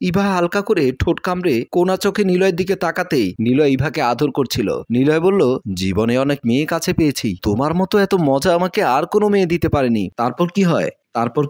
ইভা হালকা করে ঠোঁট কামড়ে কোনা চোখে নিলয়ের দিকে তাকাতেই নিলয় ইভাকে আদর করছিল। নিলয় বলল, জীবনে অনেক মেয়ে কাছে পেয়েছি, তোমার মতো এত মজা আমাকে আর কোনো মেয়ে দিতে পারেনি। তারপর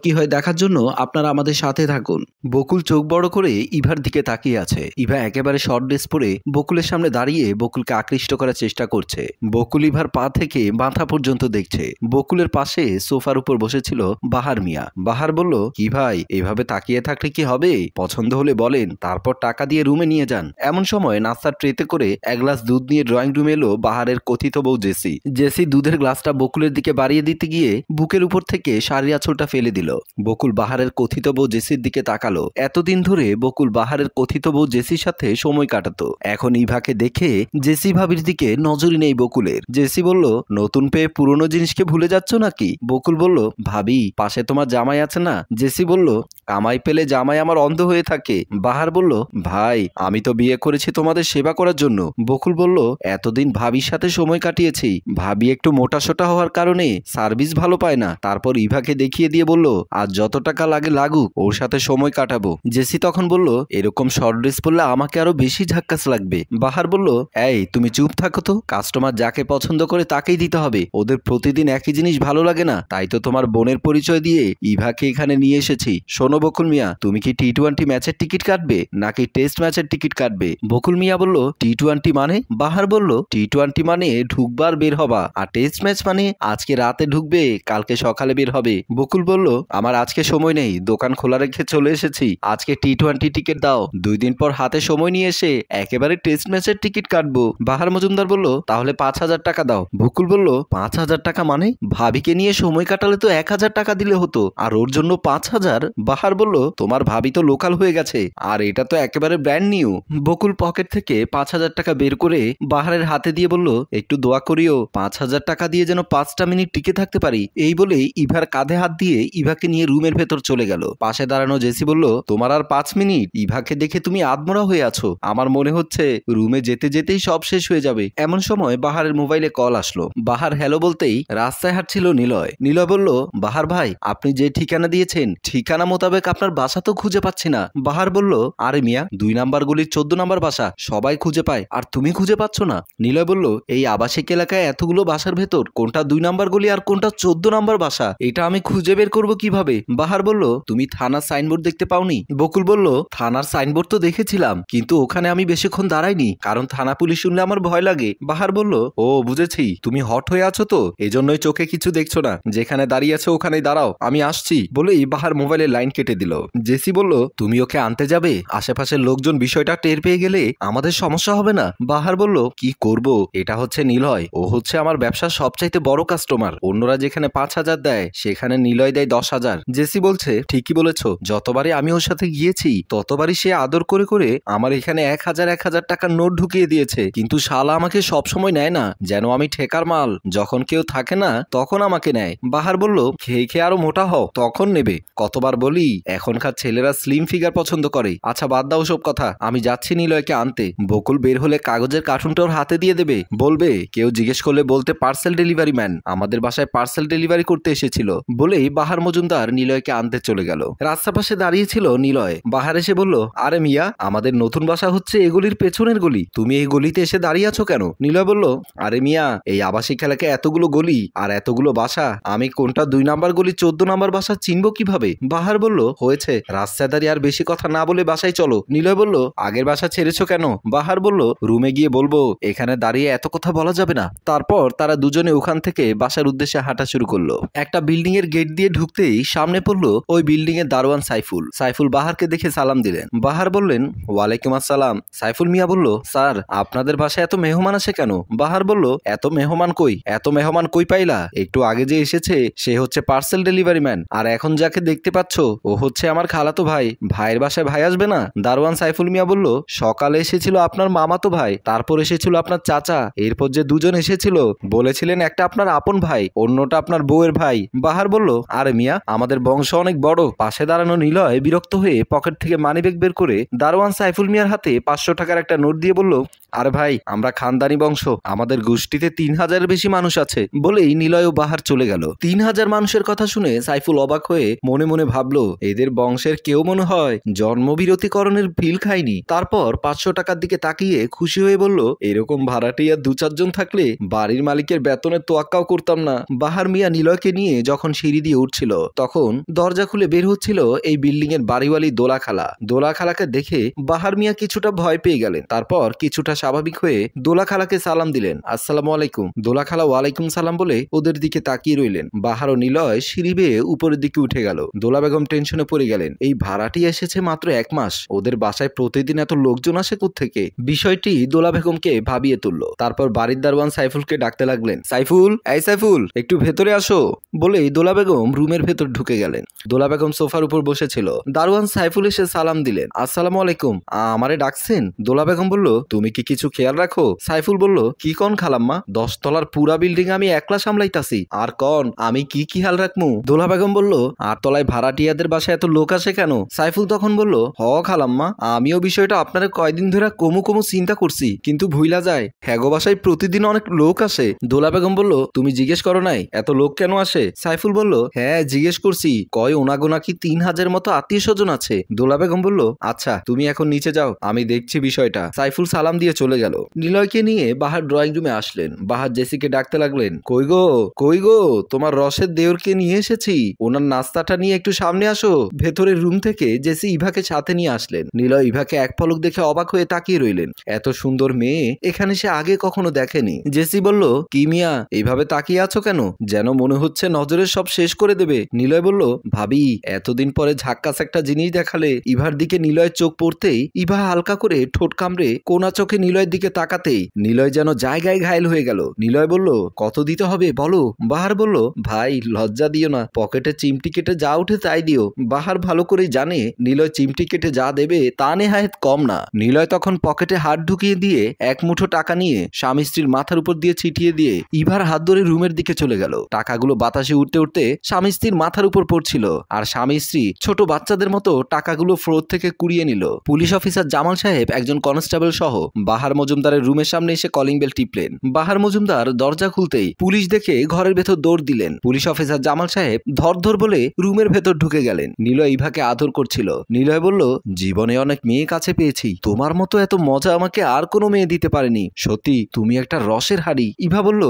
কি হয় দেখার জন্য আপনারা আমাদের সাথে থাকুন। বকুল চোখ বড় করে ইভার দিকে তাকিয়ে আছে। ইভা একেবারে শর্ট ড্রেস পরে বকুলের সামনে দাঁড়িয়ে বকুলকে আকৃষ্ট করার চেষ্টা করছে। বকুল ইভার পা থেকে মাথা পর্যন্ত দেখছে। বকুলের পাশে সোফার উপর বসেছিল বাহার মিয়া। বাহার বলল, কি ভাই, এভাবে তাকিয়ে থাকলে কি হবে? পছন্দ হলে বলেন, তারপর টাকা দিয়ে রুমে নিয়ে যান। এমন সময় নাস্তার ট্রেতে করে এক গ্লাস দুধ নিয়ে ড্রয়িং রুমে এলো বাহারের কথিত বউ জেসি। জেসি দুধের গ্লাসটা বকুলের দিকে বাড়িয়ে দিতে গিয়ে বুকের উপর থেকে শাড়ি আঁচলটা ফেলে দিল। বকুল বাহারের কথিত বউ জেসির দিকে তাকালো। এতদিন ধরে বকুল বাহারের কথিত বউ জেসির সাথে সময় কাটাতো। এখন ইভাকে দেখে জেসি ভাবির দিকে নজরই নেই বকুলের। জেসি বলল, নতুন পেয়ে পুরনো জিনিসকে ভুলে যাচ্ছ নাকি? বকুল বলল, ভাবি, পাশে তোমার জামাই আছে না? জেসি বলল, কামাই পেলে জামাই আমার অন্ধ হয়ে থাকে। বাহার বলল, ভাই, আমি তো বিয়ে করেছি তোমাদের সেবা করার জন্য। বকুল বলল, এতদিন ভাবির সাথে সময় কাটিয়েছি, ভাবি একটু মোটাসোটা হওয়ার কারণে সার্ভিস ভালো পায় না। তারপর ইভাকে দেখিয়ে দিয়ে বলল, আজ যত টাকা লাগে লাগুক, ওর সাথে সময় কাটাবো। জেসি তখন বলল, এরকম শর্ট ড্রেস পরলে আমাকে আরো বেশি ঝাক্কাস লাগবে। বাহার বলল, এই তুমি চুপ থাকো তো, কাস্টমার যাকে পছন্দ করে তাকেই দিতে হবে, ওদের প্রতিদিন একই জিনিস ভালো লাগে না। তাই তো তোমার বোনের পরিচয় দিয়ে ইভাকে এখানে নিয়ে এসেছি। শোনো বকুল মিয়া, তুমি কি টি-20 ম্যাচের টিকিট কাটবে নাকি টেস্ট ম্যাচের টিকিট কাটবে? বকুল মিয়া বলল, টি-20 মানে? বাহার বলল, টি-20 মানে ঢুকবার বের হবা, আর টেস্ট ম্যাচ মানে আজকে রাতে ঢুকবে, কালকে সকালে বের হবে। বকুল বলল, আমার আজকে সময় নেই, দোকান খোলা রেখে চলে এসেছি, আজকে টি-20 টিকিট দাও, 2 দিন পর হাতে সময় নিয়ে এসে একেবারে টেস্ট ম্যাচের টিকিট কাটবো। বাহার মজুমদার বলল, তাহলে 5,000 টাকা দাও। বকুল বলল, 5,000 টাকা মানে? ভাবিকে নিয়ে সময় কাটালে তো 1,000 টাকা দিলে হতো, আর ওর জন্য 5,000? বাহার বলল, তোমার ভাবি তো লোকাল হয়ে গেছে, আর এটা তো একেবারে ব্র্যান্ড নিউ। বকুল পকেট থেকে 5,000 টাকা বের করে বাহারের হাতে দিয়ে বলল, একটু দোয়া করিও, 5,000 টাকা দিয়ে যেন 5টা মিনিট টিকে থাকতে পারি। এই বলেই ইভার কাঁধে হাত দিয়ে ইভাকে নিয়ে রুমের ভেতর চলে গেল। পাশে দাঁড়ানো জেসি বলল, তোমার আর 5 মিনিট? ইভাকে দেখে তুমি আদমরা হয়ে আছো, আমার মনে হচ্ছে রুমে যেতে যেতেই সব শেষ হয়ে যাবে। এমন সময় বাহারের মোবাইলে কল আসলো। বাহার হ্যালো বলতেই রাস্তায় হাঁটছিল নিলয়। নিলয় বলল, বাহার ভাই, আপনি যে ঠিকানা দিয়েছেন ঠিকানা মোতাবেক আপনার বাসা তো খুঁজে পাচ্ছি না। বাহার বলল, আরে মিয়া, 2 নাম্বার গলির 14 নাম্বার বাসা সবাই খুঁজে পায়, আর তুমি খুঁজে পাচ্ছ না? নিলয় বলল, এই আবাসিক এলাকায় এতগুলো বাসার ভেতর কোনটা 2 নাম্বার গলি আর কোনটা 14 নাম্বার বাসা, এটা আমি খুঁজে বের করবো কিভাবে? বাহার বলল, তুমি থানার সাইনবোর্ড দেখতে পাওনি? বকুল বলল, থানার সাইনবোর্ড তো দেখেছিলাম, কিন্তু ওখানে আমি বেশিক্ষণ দাঁড়াইনি, কারণ থানা পুলিশ শুনলে আমার ভয় লাগে। বাহার বলল, ও বুঝেছি, তুমি হট হয়ে আছো তো, এজন্যই চোখে কিছু দেখছো না, যেখানে দাঁড়িয়ে আছো ওখানেই দাঁড়াও, আমি আসছি। বলেই বাহার মোবাইলের লাইন কেটে দিল। জেসি বলল, তুমি ওকে আনতে যাবে? আশেপাশের লোকজন বিষয়টা টের পেয়ে গেলে আমাদের সমস্যা হবে না? বাহার বলল, কি করব, এটা হচ্ছে নিলয়, ও হচ্ছে আমার ব্যবসার সবচাইতে বড় কাস্টমার, অন্যরা যেখানে 5,000 দেয় সেখানে নিলয় দেয় 10,000। জেসি বলছে, ঠিকই বলেছ, যতবারই আমি ওর সাথে গিয়েছি ততবারই সে আদর করে করে আমার এখানে 1,000 টাকার নোট ঢুকিয়ে দিয়েছে, কিন্তু শালা আমাকে সবসময় নেয় না, যেন আমি ঠেকার মাল, যখন কেউ থাকে না তখন আমাকে নেয়। বাহার বলল, খেয়ে খেয়ে আরো মোটা হও, তখন নেবে। কতবার বলি, এখনকার ছেলেরা স্লিম ফিগার পছন্দ করে। আচ্ছা বাদ দাও সব কথা, আমি যাচ্ছি নিলয়কে আনতে। বকুল বের হলে কাগজের কার্টুনটা ওর হাতে দিয়ে দেবে, বলবে কেউ জিজ্ঞেস করলে বলতে পার্সেল ডেলিভারি ম্যান আমাদের বাসায় পার্সেল ডেলিভারি করতে এসেছিল। বলেই বাহার মজুমদার নিলয়কে আনতে চলে গেল। রাস্তা পাশে দাঁড়িয়েছিল নিলয়। বাহার এসে বলল, আরে মিয়া, আমাদের নতুন বাসা হচ্ছে এগুলির পেছনের গলি, তুমি এই গলিতে এসে দাঁড়িয়ে আছো কেন? নিলয় বলল, আরে মিয়া, এই আবাসিক এলাকায় এতগুলো গলি আর এতগুলো বাসা, আমি কোনটা 2 নাম্বার গলি 14 নাম্বার বাসা চিনবো কিভাবে? বাহার বলল, হয়েছে, রাস্তায় দাঁড়িয়ে আর বেশি কথা না বলে বাসায় চলো। নিলয় বলল, আগের বাসা ছেড়েছো কেন? বাহার বলল, রুমে গিয়ে বলবো, এখানে দাঁড়িয়ে এত কথা বলা যাবে না। তারপর তারা দুজনে ওখান থেকে বাসার উদ্দেশ্যে হাঁটা শুরু করলো। একটা বিল্ডিং এর গেট দিয়ে ঢুকতেই সামনে পড়লো ওই বিল্ডিং এর দারোয়ান সাইফুল। সাইফুল বাহারকে দেখে সালাম দিলেন। বাহার বললেন, ওয়ালাইকুম আসসালাম। সাইফুল মিয়া বলল, স্যার, আপনাদের বাসায় এত মেহমান আসে কেন? বাহার বলল, এত মেহমান কই পাইলা? একটু আগে যে এসেছে সে হচ্ছে পার্সেল ডেলিভারি ম্যান, আর এখন যাকে দেখতে পাচ্ছ ও হচ্ছে আমার খালাতো ভাই। ভাইয়ের বাসায় ভাই আসবে না? দারোয়ান সাইফুল মিয়া বলল, সকালে এসেছিল আপনার মামাতো ভাই, তারপর এসেছিল আপনার চাচা, এরপর যে দুজন এসেছিল বলেছিলেন একটা আপনার আপন ভাই, অন্যটা আপনার বউয়ের ভাই। বাহার বলল, আর আরে মিয়া, আমাদের বংশ অনেক বড়। পাশে দাঁড়ানো নিলয় বিরক্ত হয়ে পকেট থেকে মানিব্যাগ বের করে দারোয়ান সাইফুল মিয়ার হাতে 500 টাকার একটা নোট দিয়ে বলল, আরে ভাই, আমরা খানদানি বংশ, আমাদের গোষ্ঠীতে 3000-এর বেশি মানুষ আছে। বলেই নিলয় ও বাহার চলে গেল। 3000 মানুষের কথা শুনে সাইফুল অবাক হয়ে মনে মনে ভাবলো, এদের বংশের কেউ মনে হয় জন্মবিরতিকরণের ফিল খায়নি। তারপর 500 টাকার দিকে তাকিয়ে খুশি হয়ে বলল, এরকম ভাড়াটিয়া 2-4 জন থাকলে বাড়ির মালিকের বেতনের তোয়াক্কাও করতাম না। বাহার মিয়া নিলয়কে নিয়ে যখন সিঁড়ি দিয়ে উঠছিল, তখন দরজা খুলে বের হচ্ছিল এই বিল্ডিং এর বাড়িওয়ালি দোলা খালা। দোলা খালাকে দেখে বাহার মিয়া কিছুটা ভয় পেয়ে গেলেন। তারপর কিছুটা স্বাভাবিক হয়ে দোলা খালাকে সালাম দিলেন, আসসালামু আলাইকুম। দোলা খালা ওয়ালাইকুম সালাম বলে ওদের দিকে তাকিয়ে রইলেন। বাহার ও নিলয় সিঁড়ি বেয়ে উপরের দিকে উঠে গেল। দোলা বেগম টেনশনে পড়ে গেলেন, এই ভাড়াটি এসেছে মাত্র 1 মাস, ওদের বাসায় প্রতিদিন এত লোকজন আসে কোত্থেকে? বিষয়টি দোলা বেগমকে ভাবিয়ে তুলল। তারপর বাড়ির দারোয়ান সাইফুলকে ডাকতে লাগলেন, সাইফুল, এই সাইফুল, একটু ভেতরে আসো। বলেই দোলা বেগম রুমের ভেতর ঢুকে গেলেন। দোলা বেগম সোফার উপর বসেছিল। দারোয়ান সাইফুল এসে সালাম দিলেন, আসসালামু আলাইকুম, আমারে ডাকছেন? দোলা বেগম বলল, তুমি কি কিছু খেয়াল রাখো? সাইফুল বলল, কি কন খালাম্মা, 10 তলার পুরা বিল্ডিং আমি একলা সামলাইতাছি, আর কন আমি কি খেয়াল রাখমু? দোলা বেগম বলল, 8 তলায় ভাড়াটিয়াদের বাসায় এত লোক আসে কেন? সাইফুল তখন বলল, হ খালাম্মা, আমিও বিষয়টা আপনারা কয়দিন ধরে কমু চিন্তা করছি, কিন্তু ভুইলা যায় হ্যাগো বাসায় প্রতিদিন অনেক লোক আসে। দোলা বেগম বলল, তুমি জিজ্ঞেস করো নাই এত লোক কেন আসে? সাইফুল বলল, হ্যাঁ জিজ্ঞেস করছি, কয় ওনাগোনা কি 3000 মতো আত্মীয় স্বজন আছে। দোলা বেগম বলল, আচ্ছা তুমি এখন নিচে যাও, আমি দেখছি বিষয়টা। সাইফুল সালাম দিয়ে চলে গেল। নিলয়কে নিয়ে বাহার ড্রয়িং রুমে আসলেন। বাহার জেসিকে ডাকতে লাগলেন, কই গো, তোমার রসের দেওরকে নিয়ে এসেছি, ওনার নাস্তাটা নিয়ে একটু সামনে আসো। ভেতরের রুম থেকে জেসি ইভাকে সাথে নিয়ে আসলেন। নিলয় ইভাকে এক পলক দেখে অবাক হয়ে তাকিয়ে রইলেন। এত সুন্দর মেয়ে এখানে সে আগে কখনো দেখেনি। জেসি বলল, কি মিয়া, এইভাবে তাকিয়ে আছো কেন? যেন মনে হচ্ছে নজরের সব শেষ করে দেবে। নিলয় বলল, ভাবি, এতদিন পরে ঝাক্কাস একটা জিনিস দেখালে। ইভার দিকে নিলয়ের চোখ পড়তেই ইভা হালকা করে ঠোঁট কামড়ে কোনা চোখে নিলয়ের দিকে তাকাতেই নিলয় যেন জায়গায় ঘায়েল হয়ে গেল। নিলয় বলল, কত দিতে হবে বলো? বাহার বলল, ভাই লজ্জা দিও না, পকেটে চিমটি কেটে যা উঠে তাই দিও। বাহার ভালো করেই জানে নিলয় চিমটি কেটে যা দেবে তা নেহায়েত কম না। নিলয় তখন পকেটে হাত ঢুকিয়ে দিয়ে এক মুঠো টাকা নিয়ে স্বামী স্ত্রীর মাথার উপর দিয়ে ছিটিয়ে দিয়ে ইভার হাত ধরে রুমের দিকে চলে গেল। টাকাগুলো বাতাসে উঠতে উঠতে স্বামী স্ত্রীর মাথার উপর পড়ছিল, আর স্বামী স্ত্রী ছোট বাচ্চাদের মতো টাকাগুলো ফ্লোর থেকে কুড়িয়ে নিল। পুলিশ অফিসার জামাল সাহেব একজন কনস্টেবল সহ বাহার মজুমদারের রুমের সামনে এসে কলিং বেল টিপলেন। বাহার মজুমদার দরজা খুলতেই পুলিশ দেখে ঘরের ভেতর দৌড় দিলেন। পুলিশ অফিসার জামাল সাহেব ধর বলে রুমের ভেতর ঢুকে গেলেন। নিলয় ইভাকে আদর করছিল। নিলয় বলল, জীবনে অনেক মেয়ে কাছে পেয়েছি, তোমার মতো এত মজা আমাকে আর কোনো মেয়ে দিতে পারেনি, সত্যি তুমি একটা রসের হাড়ি। ইভা বলল,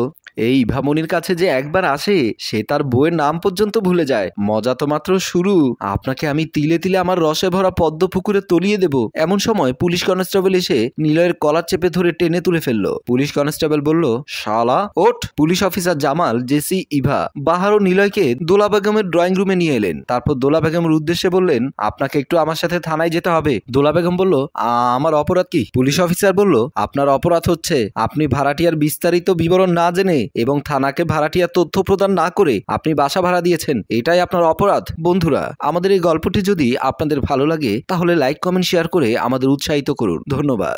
এই ইভামনির কাছে যে একবার আসে সে তার বউয়ের নাম পর্যন্ত ভুলে যায়, মজা তো মাত্র শুরু, আপনাকে আমি তিলে তিলে আমার রসে ভরা পদ্ম পুকুরে তলিয়ে দেব। এমন সময় পুলিশ কনস্টেবল এসে নিলয়ের কলার চেপে ধরে টেনে তুলে ফেললো। পুলিশ কনস্টেবল বলল, শালা ওঠ। পুলিশ অফিসার জামাল, জেসি, ইভা, বাহার ও নিলয়কে দোলা বেগমের ড্রয়িং রুমে নিয়ে এলেন। তারপর দোলা বেগমের উদ্দেশ্যে বললেন, আপনাকে একটু আমার সাথে থানায় যেতে হবে। দোলা বেগম বলল, আমার অপরাধ কি? পুলিশ অফিসার বলল, আপনার অপরাধ হচ্ছে আপনি ভাড়াটিয়ার বিস্তারিত বিবরণ না জেনে এবং থানাকে ভাড়াটিয়ার তথ্য প্রদান না করে আপনি বাসা ভাড়া দিয়েছেন, এটাই আপনার অপরাধ। বন্ধুরা, আমাদের এই গল্পটি যদি আপনাদের ভালো লাগে তাহলে লাইক, কমেন্ট, শেয়ার করে আমাদের উৎসাহিত করুন। ধন্যবাদ।